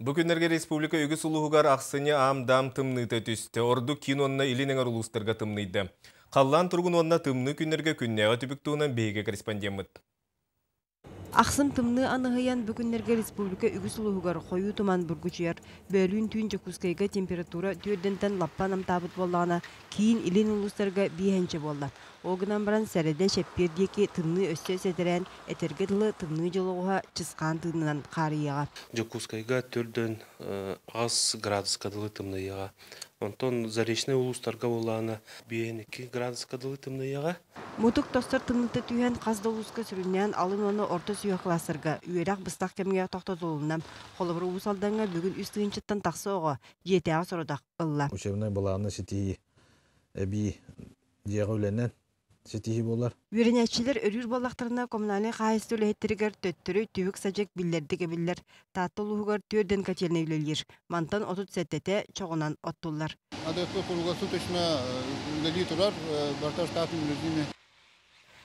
Бүгүннерге республика үгіс улуғығар ақсыны ам-дам тымныйты түсті. Орду кинонна илинеңер улустарға тымнайды. Қаллан тұрғын онна тымны күннерге күннеға түбіктуынан бейге корреспондент. Ақсым тымны анығыян бүгіннерге республика үгіс улуғығар қойу тұман бүргүчер. Бөлін түйін жекускайға температура түрдентен лаппанам табыт болағына кейін илин улустарға бейхенче болды. Оғынан баран сәреді шеппердекі тымны өссе седерен әтерге тылы тымны жылуға чысқан тымнынан қарияға. Жекускайға түрден аз градуска дылы тымныйыға. Онтон заречный улустарға болағына 2 градуска дылы тымныйыға. Мутук тостар тымныты түйен қазды улуска сүрінен алын оны орта сүйе классырға, үйерақ бұстақ кемге тоқтатылуынан, қолыбыр ұлысалдаңа бүгін үстігіншіттен тақсы оғы, жетеға сұрыдақ ұлла. Учебной балағына сетихи әбі деға өленен сетихи болар. Үйренәтшілер өрір балақтарына коммунальный қайысты өләйттірігер төттірі түйік сәжек білдерді кебілер, татты ұлығығар түрден кәтеліне өлелер. Мантан отут сәттеті чоғынан оттулар.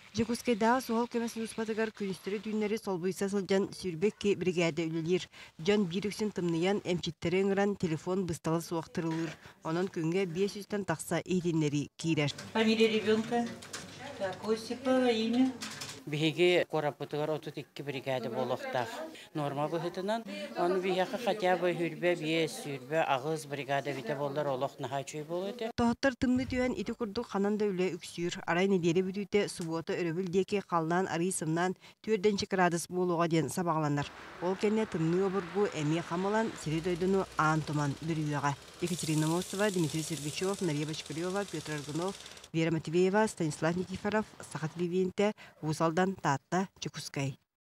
Жекускайдағы суғал көмесін ұспатығар күністері дүйінері солбыйса сылжан сүрбекке бригада өлелер. Жан биріксін тымныян әмчеттері ыңыран телефон бұсталы суақтырылыр. Онын күнге 500-тен тақса ейтінлері кейрер. Фамилия ребенка? Так, Осипова, имя? Биһиги корапытыгар 32 бригада болохтах. Норма быһытынан, аны биһиха хотя бы хүрбе бие сүрбе агыз бригада бите болдар олох нахачуй болыты. Тоһоттар тымны түйен ити курдук хананда үле үксүр. Арай неделе бүтүтэ суббота өрөбүл деке қалнан арыйсымнан 4 градус болуға ден сабағланар. Ол кенне тымны обургу эми хамалан сири дойдуну аан туман бүрүөга. Екатерина Мосова, Дмитрий Сергачев, Мария Бочкарева, Петр Аргунов, Вера Матвеева, Станислав Никифоров, Сахат Ливинте, Вусалдан Татта, Чекускай.